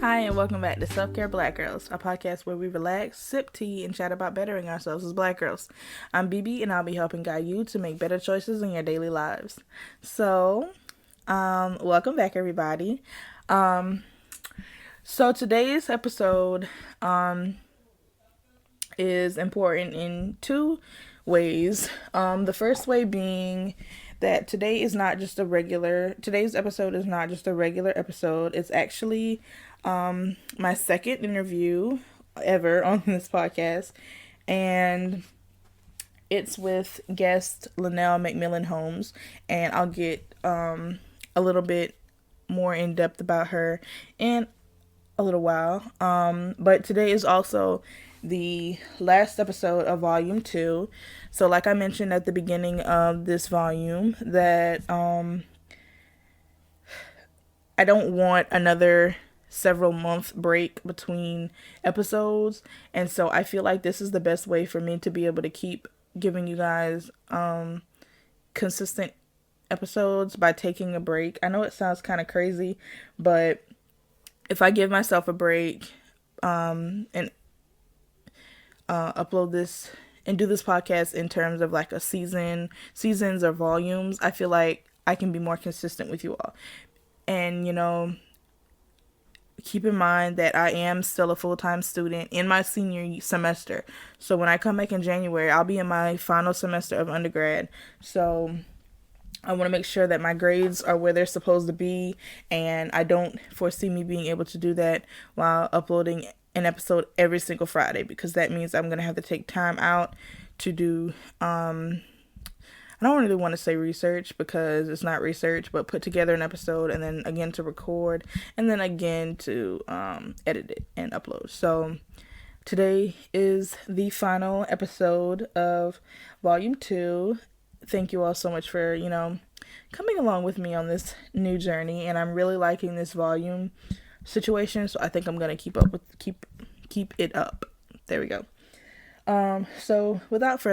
Hi, and welcome back to Self-Care Black Girls, a podcast where we relax, sip tea, and chat about bettering ourselves as Black girls. I'm BB, and I'll be helping guide you to make better choices in your daily lives. So, welcome back, everybody. So today's episode is important in two ways. The first way being that today's episode is not just a regular episode. It's actually my second interview ever on this podcast, and it's with guest Lynelle McMillan Holmes, and I'll get a little bit more in depth about her in a little while. But today is also the last episode of volume 2. So like I mentioned at the beginning of this volume, that I don't want another several month break between episodes, and so I feel like this is the best way for me to be able to keep giving you guys consistent episodes by taking a break. I know it sounds kind of crazy, but if I give myself a break and upload this and do this podcast in terms of like a seasons or volumes, I feel like I can be more consistent with you all. And, keep in mind that I am still a full-time student in my senior semester. So when I come back in January, I'll be in my final semester of undergrad. So I want to make sure that my grades are where they're supposed to be, and I don't foresee me being able to do that while uploading an episode every single Friday, because that means I'm going to have to take time out to do, I don't really want to say research because it's not research, but put together an episode, and then again to record, and then again to edit it and upload. So today is the final episode of volume 2. Thank you all so much for, coming along with me on this new journey, and I'm really liking this volume situation, so I think I'm gonna keep it up. There we go. So without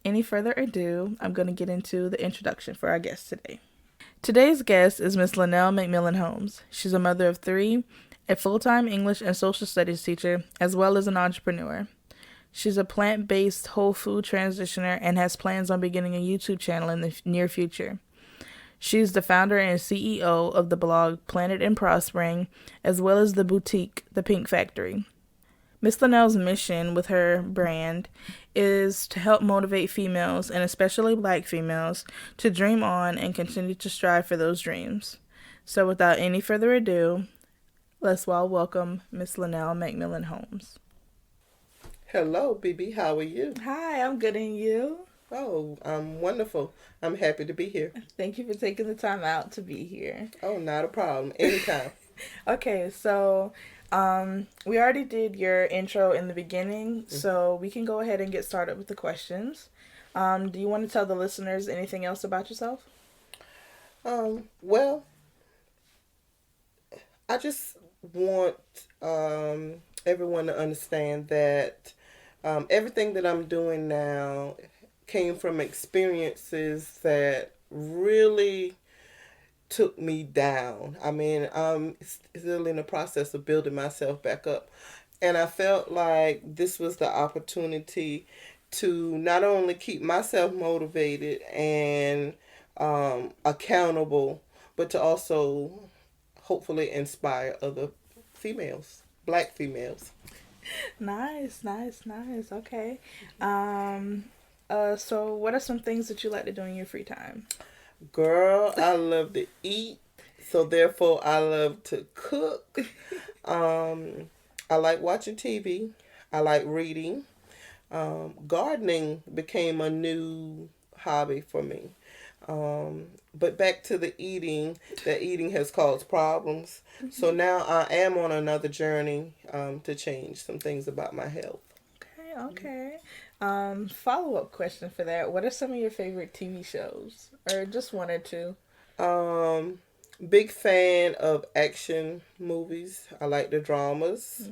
any further ado, I'm gonna get into the introduction for our guest today. Today's guest is Miss Lynelle McMillan Holmes. She's a mother of 3, a full-time English and social studies teacher, as well as an entrepreneur. She's a plant-based whole food transitioner and has plans on beginning a YouTube channel in the near future. She's the founder and CEO of the blog Planet and Prospering, as well as the boutique, The Pink Factory. Miss Lynelle's mission with her brand is to help motivate females, and especially Black females, to dream on and continue to strive for those dreams. So without any further ado, let's all welcome Miss Lynelle McMillan Holmes. Hello, BB. How are you? Hi, I'm good, and you? Oh, I'm wonderful. I'm happy to be here. Thank you for taking the time out to be here. Oh, not a problem. Anytime. Okay, so we already did your intro in the beginning, so we can go ahead and get started with the questions. Do you want to tell the listeners anything else about yourself? Well, I just want everyone to understand that everything that I'm doing now came from experiences that really took me down. I mean, I'm still in the process of building myself back up. And I felt like this was the opportunity to not only keep myself motivated and accountable, but to also hopefully inspire other females, Black females. Nice. Okay. So what are some things that you like to do in your free time? Girl, I love to eat, so therefore I love to cook. I like watching TV. I like reading. Gardening became a new hobby for me. But back to the eating, that eating has caused problems. So now I am on another journey to change some things about my health. Okay. Follow-up question for that. What are some of your favorite TV shows? Or just one or two? Big fan of action movies. I like the dramas.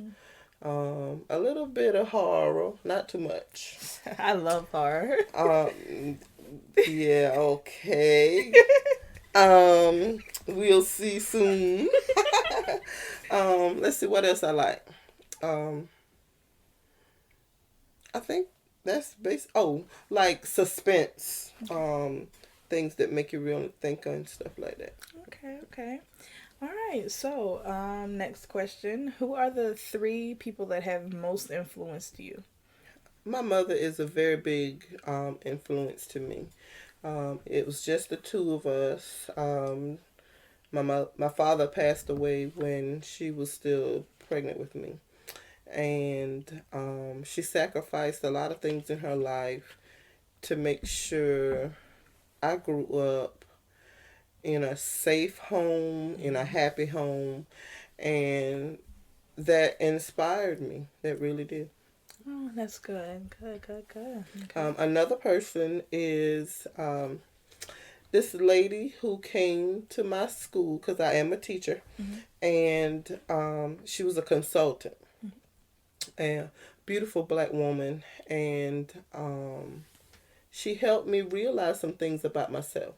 A little bit of horror, not too much. I love horror. Yeah, okay. We'll see soon. Let's see what else I like. Um, I think that's base. Oh, like suspense. Things that make you really think and stuff like that. Okay, okay. All right. So, next question. Who are the three people that have most influenced you? My mother is a very big influence to me. It was just the two of us. My father passed away when she was still pregnant with me, and she sacrificed a lot of things in her life to make sure I grew up in a safe home, in a happy home, and that inspired me. That really did. Oh, that's good. Good, good, good. Okay. Another person is this lady who came to my school because I am a teacher, Mm-hmm. and she was a consultant, and beautiful black woman, and she helped me realize some things about myself.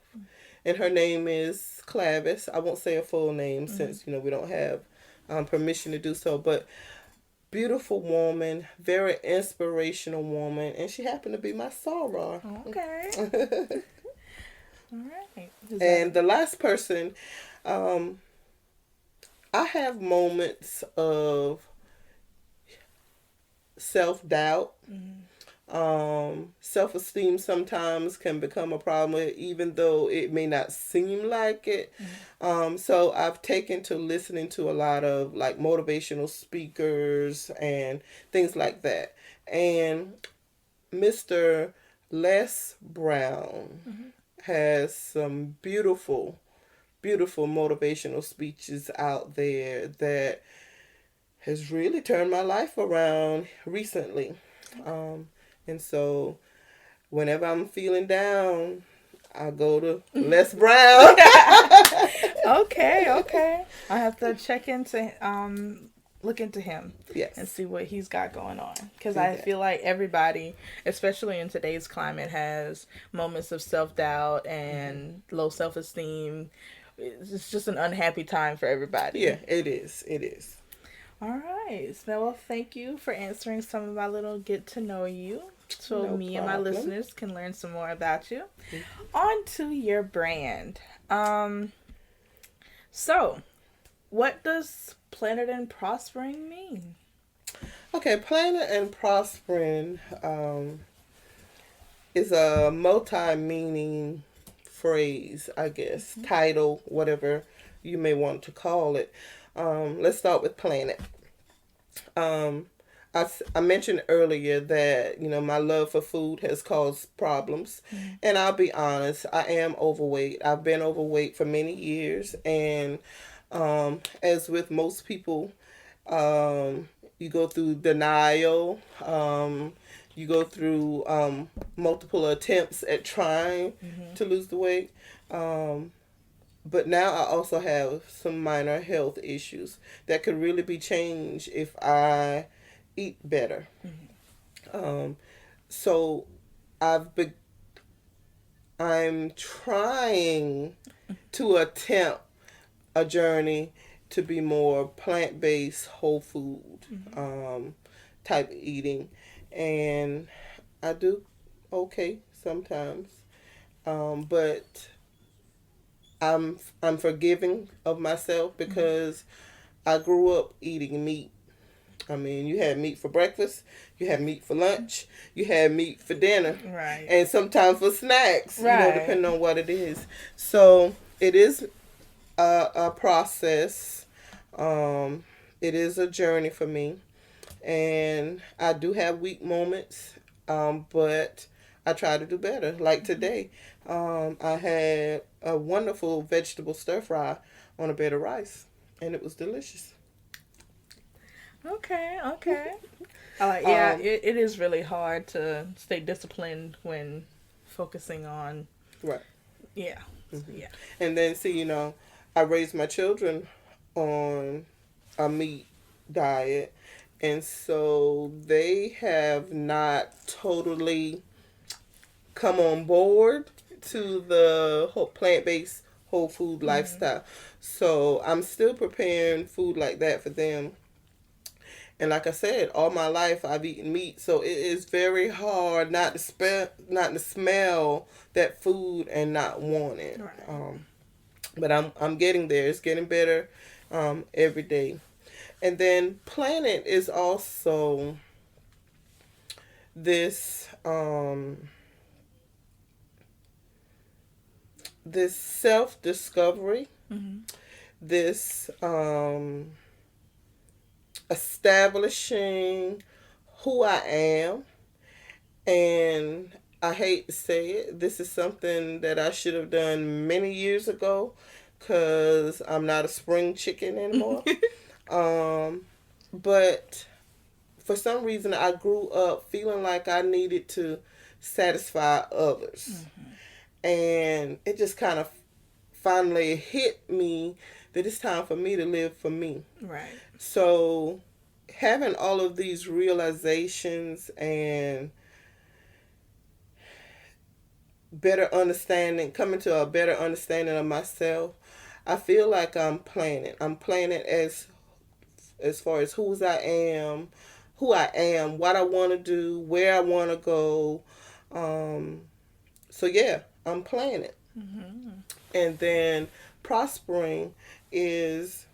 And her name is Clavis. I won't say her full name Mm-hmm. since we don't have permission to do so, but beautiful woman, very inspirational woman, and she happened to be my soror. Okay. All right. Is And that? the last person, um, I have moments of self doubt. Mm-hmm. Self esteem sometimes can become a problem, even though it may not seem like it. So I've taken to listening to a lot of like motivational speakers and things like that. And Mr. Les Brown Mm-hmm. has some beautiful, beautiful motivational speeches out there that has really turned my life around recently. Um, and so whenever I'm feeling down, I go to Les Brown. Okay, okay. I have to check into look into him and Yes, see what he's got going on because do I that. feel like everybody, especially in today's climate, has moments of self-doubt Hmm. and low self-esteem. It's just an unhappy time for everybody. Yeah, it is. It is. All right. So, well, thank you for answering some of my little get to know you so No me and my problem. listeners can learn some more about you. On to your brand. So, what does planted and prospering mean? Okay, planning and prospering is a multi-meaning phrase, I guess, Mm-hmm. title, whatever you may want to call it. Let's start with planet. Um, I mentioned earlier that my love for food has caused problems, Mm-hmm. and I'll be honest, I am overweight. I've been overweight for many years, and as with most people, um, you go through denial. You go through multiple attempts at trying Mm-hmm. to lose the weight. Um, but now I also have some minor health issues that could really be changed if I eat better. Um, so I've be- I'm trying to attempt a journey to be more plant based, whole food Mm-hmm. um, type eating, and I do okay sometimes, but I'm forgiving of myself Mm-hmm. because I grew up eating meat. I mean, you had meat for breakfast, you had meat for lunch, you had meat for dinner, Right. and sometimes for snacks, Right. depending on what it is. So it is a process. Um, it is a journey for me, and I do have weak moments, but I try to do better. Like Mm-hmm. today, I had a wonderful vegetable stir fry on a bed of rice, and it was delicious. Okay. Okay. I like. Yeah. Um, It is really hard to stay disciplined when focusing on. right. Yeah. Hmm. Yeah. And then see, I raised my children on a meat diet, and so they have not totally come on board to the whole plant based whole food lifestyle. So I'm still preparing food like that for them. And like I said, all my life I've eaten meat, so it is very hard not to smell that food and not want it. Right. But I'm getting there. It's getting better every day. And then planet is also this this self discovery, this establishing who I am. And I hate to say it, this is something that I should have done many years ago because I'm not a spring chicken anymore. But for some reason, I grew up feeling like I needed to satisfy others. And it just kind of finally hit me that it's time for me to live for me. Right. So having all of these realizations and coming to a better understanding of myself, I feel like I'm planning. I'm planning as far as who I am, what I want to do, where I want to go. So yeah, I'm planning. And then prospering is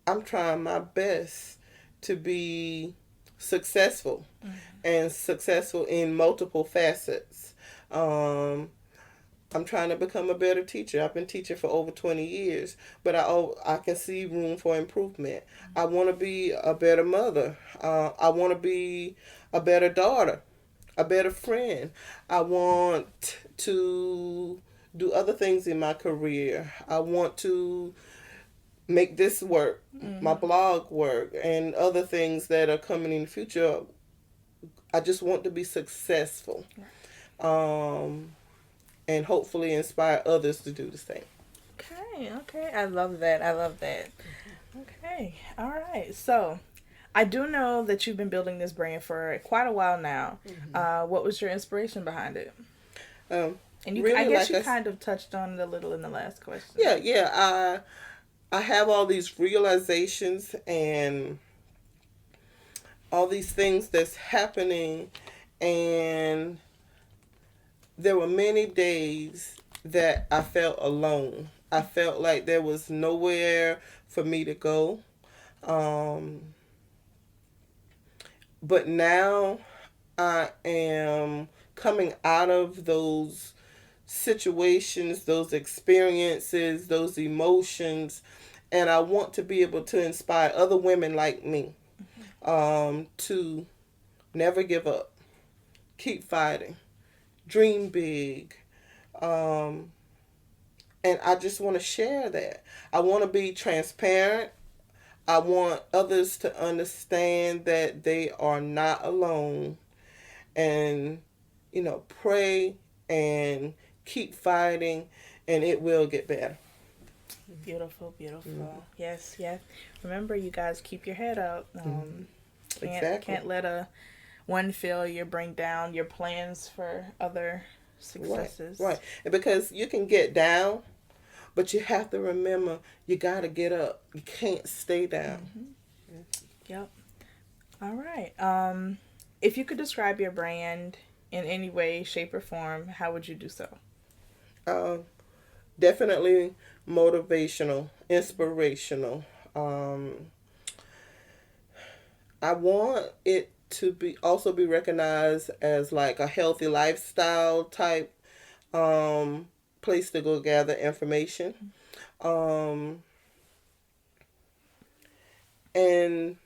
I'm trying my best to be successful and successful in multiple facets. I'm trying to become a better teacher. I've been teaching for over 20 years, but I can see room for improvement. I want to be a better mother. I want to be a better daughter, a better friend. I want to do other things in my career. I want to make this work, my blog work, and other things that are coming in the future. I just want to be successful. And hopefully inspire others to do the same. Okay. I love that. Okay. All right. So, I do know that you've been building this brand for quite a while now. What was your inspiration behind it? And really, I guess like you kind of touched on it a little in the last question. Yeah. I have all these realizations and all these things that's happening, and there were many days that I felt alone. I felt like there was nowhere for me to go. But now I am coming out of those situations, those experiences, those emotions, and I want to be able to inspire other women like me to never give up, keep fighting, dream big. And I just want to share that. I want to be transparent. I want others to understand that they are not alone. And, pray and keep fighting, and it will get better. Beautiful. Yes. Remember, you guys, keep your head up. Can't let one failure bring down your plans for other successes. Right. And because you can get down, but you have to remember you got to get up. You can't stay down. Yep. All right. If you could describe your brand in any way, shape, or form, how would you do so? Definitely motivational, inspirational. I want it to be recognized as like a healthy lifestyle type place to go gather information. And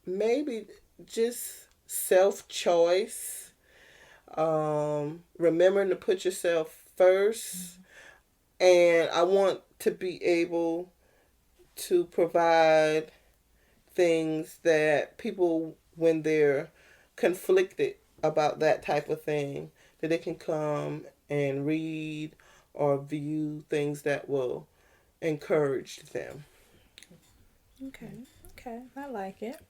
maybe just self-choice, remembering to put yourself first. And I want to be able to provide things that people, when they're conflicted about that type of thing, that they can come and read or view things that will encourage them. Okay, I like it.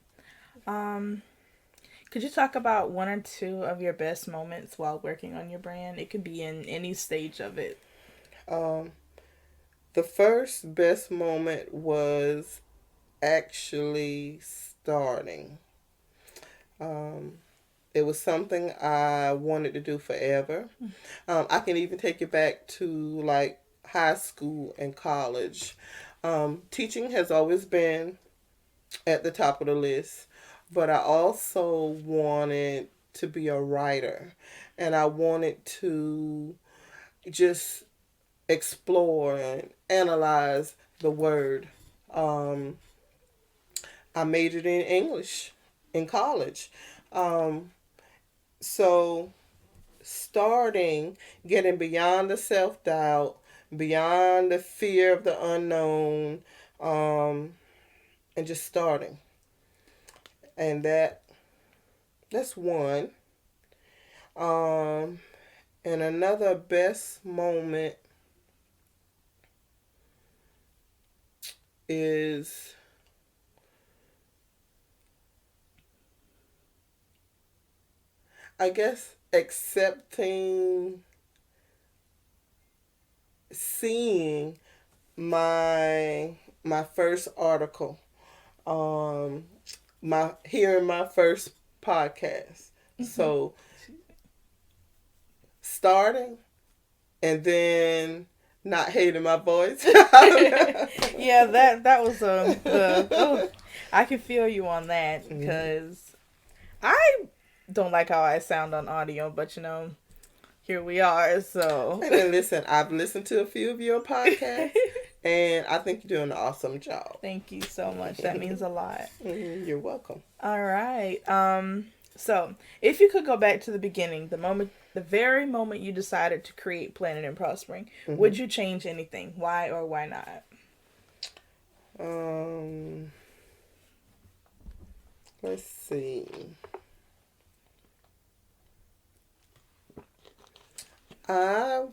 Could you talk about one or two of your best moments while working on your brand? It could be in any stage of it. Um, the first best moment was actually starting. Um, it was something I wanted to do forever. I can even take it back to like high school and college. Teaching has always been at the top of the list, but I also wanted to be a writer, and I wanted to just explore and analyze the word. Um, I majored in English in college. Um, so starting, getting beyond the self doubt, beyond the fear of the unknown, um, and just starting. And that's one. Um, and another best moment is, I guess, accepting, seeing my first article, um, my hearing my first podcast. So starting and then not hating my voice. Yeah, that was the oh, I can feel you on that because I don't like how I sound on audio, but here we are. So And then listen, I've listened to a few of your podcasts, and I think you're doing an awesome job. thank you so much. That means a lot. You're welcome. All right. So if you could go back to the beginning, the very moment you decided to create Planning and Prospering, would you change anything? Why or why not? Um, let's see. I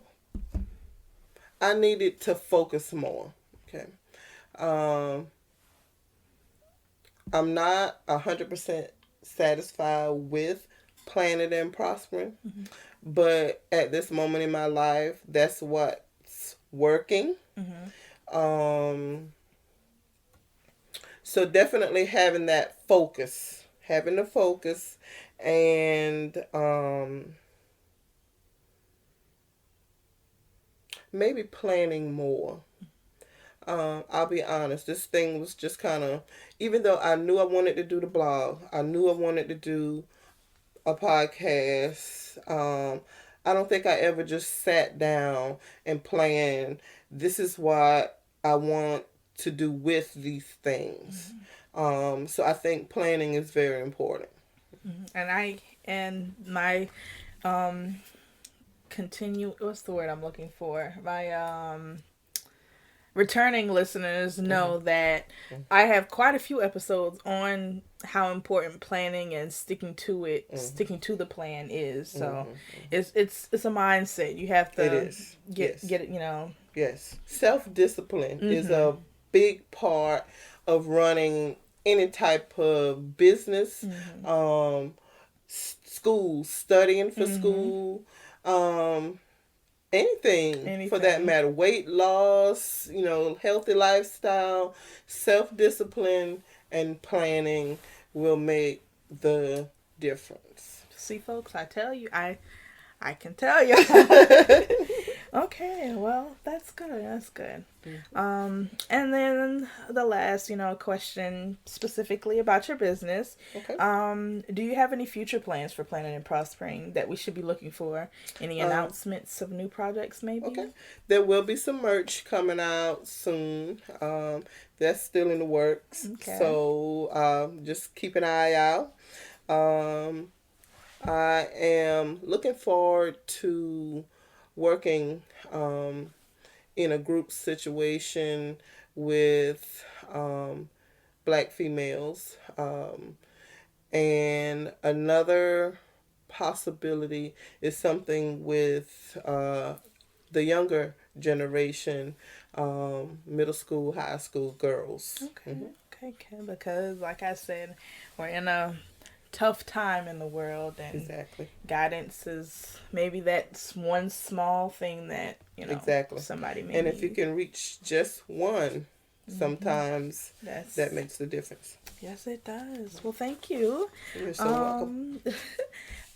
I needed to focus more. Okay. Um, I'm not 100% satisfied with planning and prospering, but at this moment in my life, that's what's working. Um, so definitely having the focus, and maybe planning more. I'll be honest, this thing was just kind of, even though I knew I wanted to do the blog, I knew I wanted to do a podcast. I don't think I ever just sat down and planned, this is what I want to do with these things. So I think planning is very important. And my um continue what's the word I'm looking for? My returning listeners know that I have quite a few episodes on how important planning and sticking to the plan is. So it's a mindset. You have It to is. get Yes. get it. Yes. Self discipline is a big part of running any type of business, um, school, studying for school, um, anything for that Anything. matter. Weight loss, healthy lifestyle, self discipline, and planning will make the difference. See, folks, I tell you, I can tell you. Okay, well, that's good. That's good. And then the last, question specifically about your business. Okay. Do you have any future plans for Planning and Prospering that we should be looking for? Any announcements of new projects, maybe? Okay. There will be some merch coming out soon. That's still in the works. Okay. So just keep an eye out. I am looking forward to working in a group situation with black females. And another possibility is something with the younger generation, middle school, high school girls. Okay. Okay. Because, like I said, we're in a tough time in the world, and Exactly. guidance is maybe that's one small thing that, Exactly. somebody may And if you need. can reach just one, sometimes that That's makes the difference. Yes, it does. Well, thank you. You're so welcome.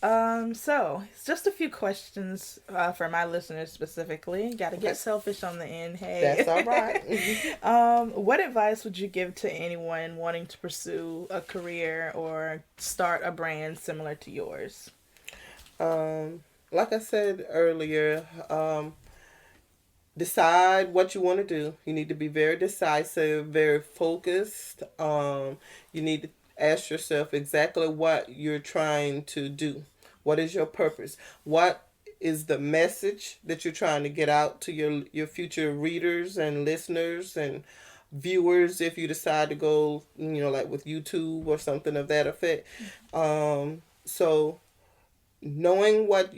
Um, so it's just a few questions for my listeners specifically. Got to Okay. get selfish on the end. That's all Hey. right. What advice would you give to anyone wanting to pursue a career or start a brand similar to yours? Like I said earlier, decide what you want to do. You need to be very decisive, very focused. You need to ask yourself exactly what you're trying to do. What is your purpose? What is the message that you're trying to get out to your future readers and listeners and viewers if you decide to go, like with YouTube or something of that effect. So knowing what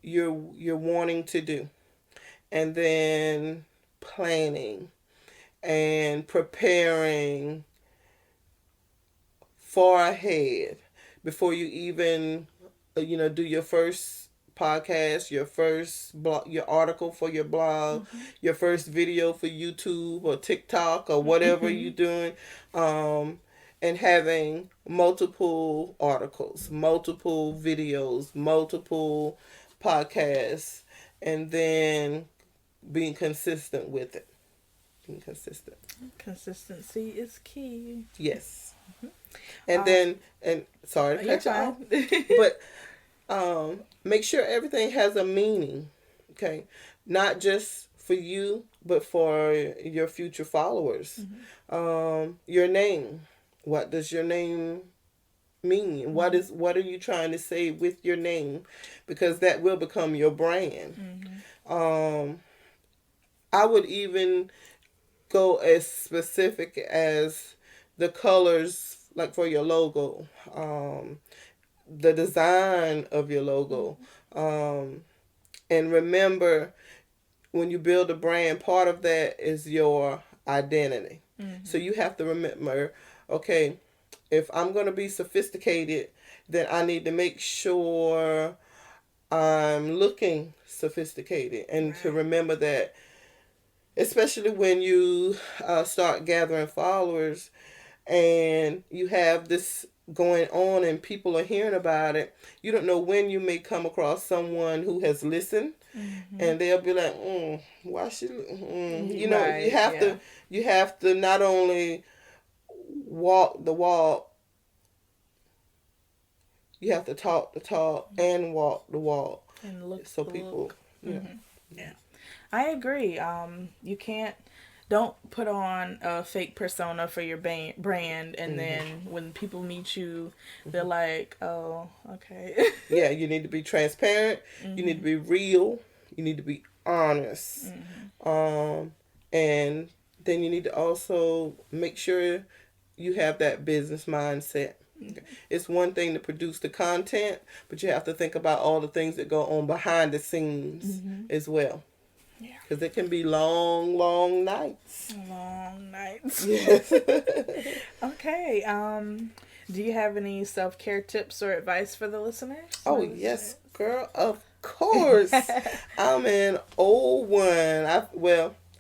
you're wanting to do, and then planning and preparing far ahead before you even do your first podcast, your first blog, your article for your blog, your first video for YouTube or TikTok or whatever you're doing, and having multiple articles, multiple videos, multiple podcasts, and then being consistent with it. Being consistent. Consistency is key. Yes. And then, and sorry to You're cut you off, fine. but make sure everything has a meaning. Okay, not just for you, but for your future followers. Your name. What does your name mean? What are you trying to say with your name? Because that will become your brand. I would even go as specific as the colors, like for your logo, the design of your logo. And remember, when you build a brand, part of that is your identity. So you have to remember, okay, if I'm going to be sophisticated, then I need to make sure I'm looking sophisticated. And to remember that, especially when you start gathering followers and you have this going on and people are hearing about it, you don't know when you may come across someone who has listened, and they'll be like, why should Right, you have to not only walk the walk, you have to talk the talk and walk the walk, And look so the people look. yeah. Yeah. I agree. You can't don't put on a fake persona for your brand, and then when people meet you, they're like, "Oh, okay." Yeah, you need to be transparent. You need to be real. You need to be honest. And then you need to also make sure you have that business mindset. It's one thing to produce the content, but you have to think about all the things that go on behind the scenes as well. Yeah. Because it can be long, long nights. Long nights. Yes. Okay. Do you have any self-care tips or advice for the listeners? Oh, yes, girl. Of course. I'm an old one.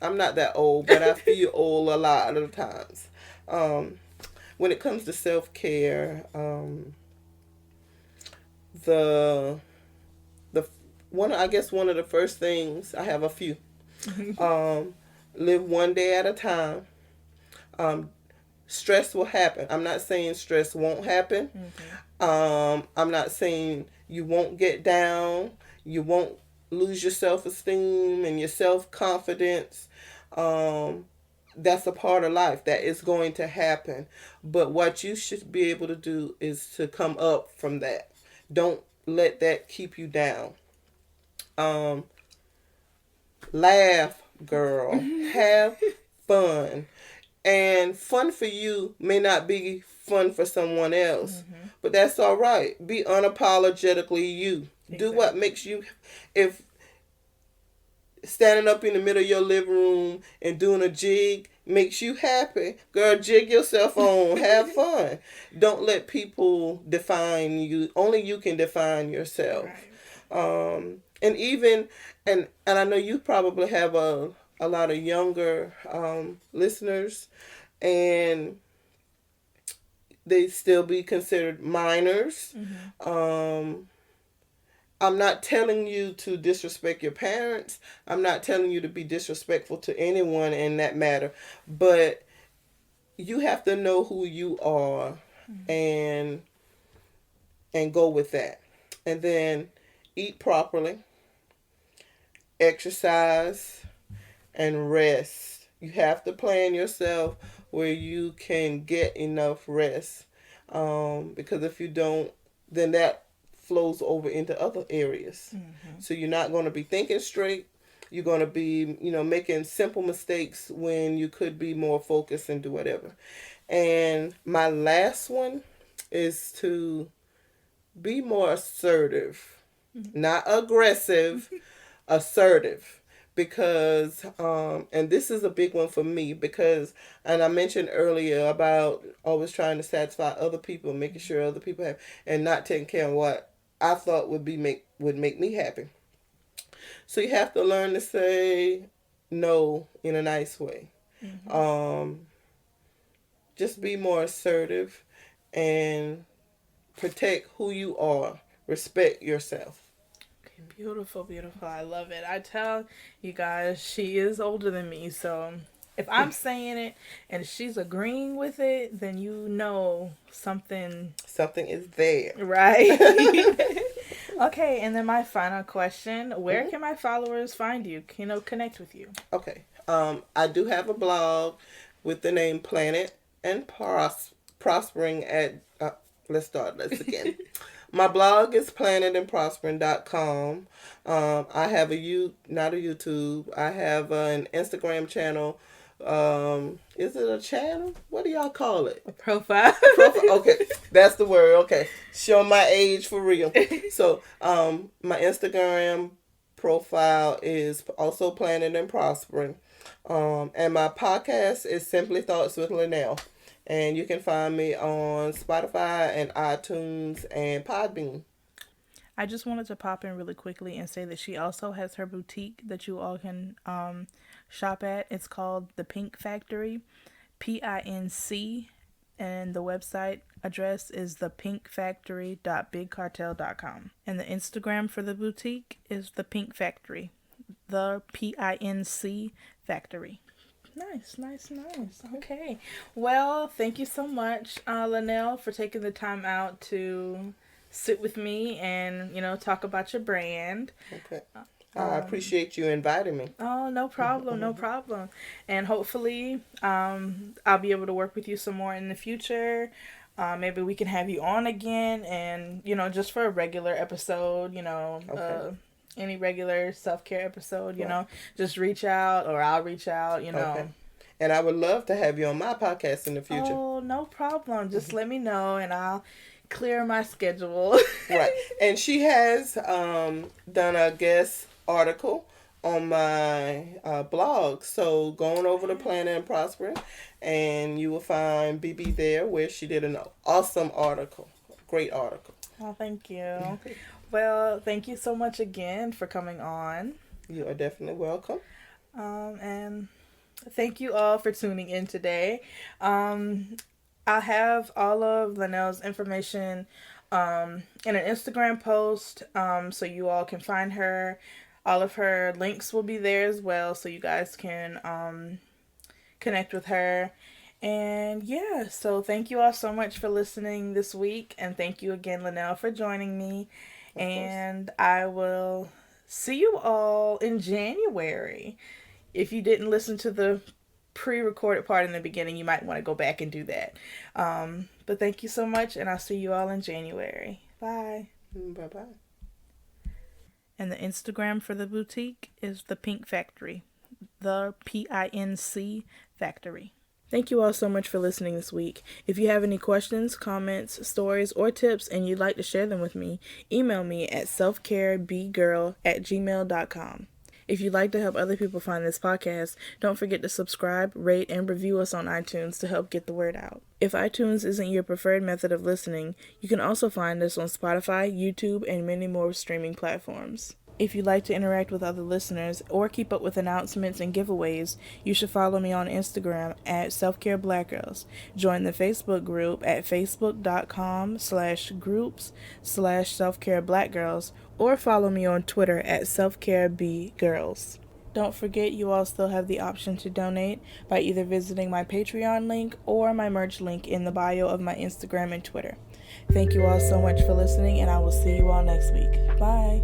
I'm not that old, but I feel old a lot of the times. When it comes to self-care, the one of the first things, I have a few. Live one day at a time. Stress will happen. I'm not saying stress won't happen. I'm not saying you won't get down. You won't lose your self-esteem and your self-confidence. That's a part of life. That is going to happen. But what you should be able to do is to come up from that. Don't let that keep you down. Laugh, girl. Have fun. And fun for you may not be fun for someone else. But that's all right. Be unapologetically you. Exactly. Do what makes you. If standing up in the middle of your living room and doing a jig makes you happy, girl, jig yourself on, have fun. Don't let people define you. Only you can define yourself. Right. And even and I know you probably have a lot of younger listeners, and they still be considered minors. Mm-hmm. I'm not telling you to disrespect your parents. I'm not telling you to be disrespectful to anyone in that matter. But you have to know who you are, Mm-hmm. and go with that. And then eat properly, exercise, and rest. You have to plan yourself where you can get enough rest. Because if you don't, then that flows over into other areas. Mm-hmm. So you're not going to be thinking straight. You're going to be, making simple mistakes when you could be more focused and do whatever. And my last one is to be more assertive, Mm-hmm. not aggressive, assertive. Because and this is a big one for me, because, and I mentioned earlier about always trying to satisfy other people, making sure other people have, and not taking care of what I thought would make me happy. So you have to learn to say no in a nice way. Mm-hmm. um just be more assertive, and protect who you are, respect yourself. Beautiful, beautiful. I love it. I tell you guys, she is older than me, so if I'm saying it and she's agreeing with it, then you know something Something is there. right. Okay, and then my final question: where Mhm. can my followers find you? Connect with you. Okay. I do have a blog with the name Planet and Prospering at. Let's start. Let's again. My blog is planetandprospering.com. I have not a YouTube. I have an Instagram channel. Is it a channel? What do y'all call it? A profile. Profile. Okay, that's the word. Okay, show my age for real. So, my Instagram profile is also Planning and Prospering. And my podcast is Simply Thoughts with Lynelle. And you can find me on Spotify and iTunes and Podbean. I just wanted to pop in really quickly and say that she also has her boutique that you all can shop at. It's called The Pink Factory, PINC, and the website address is thepinkfactory.bigcartel.com. And the Instagram for the boutique is The Pink Factory, the PINC Factory. Nice, nice, nice. Okay. Well, thank you so much, Lynelle, for taking the time out to sit with me and, talk about your brand. Okay. I appreciate you inviting me. Oh, no problem, no problem. And hopefully, I'll be able to work with you some more in the future. Maybe we can have you on again and, just for a regular episode, Okay. any regular self-care episode, Right. just reach out or I'll reach out. Okay. And I would love to have you on my podcast in the future. Oh, no problem. Just let me know and I'll clear my schedule. Right. And she has done a guest article on my blog. So going over to Planning and Prospering, and you will find BB there, where she did an awesome article. Great article. Oh, thank you. Well, thank you so much again for coming on. You are definitely welcome. And thank you all for tuning in today. I'll have all of Lynelle's information in an Instagram post, so you all can find her. All of her links will be there as well, so you guys can connect with her. And yeah, so thank you all so much for listening this week, and thank you again, Lynelle, for joining me. And I will see you all in January. If you didn't listen to the pre-recorded part in the beginning, you might want to go back and do that. But thank you so much, and I'll see you all in January. Bye. Bye-bye. And the Instagram for the boutique is The Pink Factory, the PINC Factory. Thank you all so much for listening this week. If you have any questions, comments, stories, or tips and you'd like to share them with me, email me at selfcarebgirl@gmail.com. If you'd like to help other people find this podcast, don't forget to subscribe, rate, and review us on iTunes to help get the word out. If iTunes isn't your preferred method of listening, you can also find us on Spotify, YouTube, and many more streaming platforms. If you'd like to interact with other listeners or keep up with announcements and giveaways, you should follow me on Instagram at Selfcare Black Girls. Join the Facebook group at facebook.com/groups/Selfcare Black Girls, or follow me on Twitter at SelfcareBGirls. Don't forget, you all still have the option to donate by either visiting my Patreon link or my merch link in the bio of my Instagram and Twitter. Thank you all so much for listening, and I will see you all next week. Bye.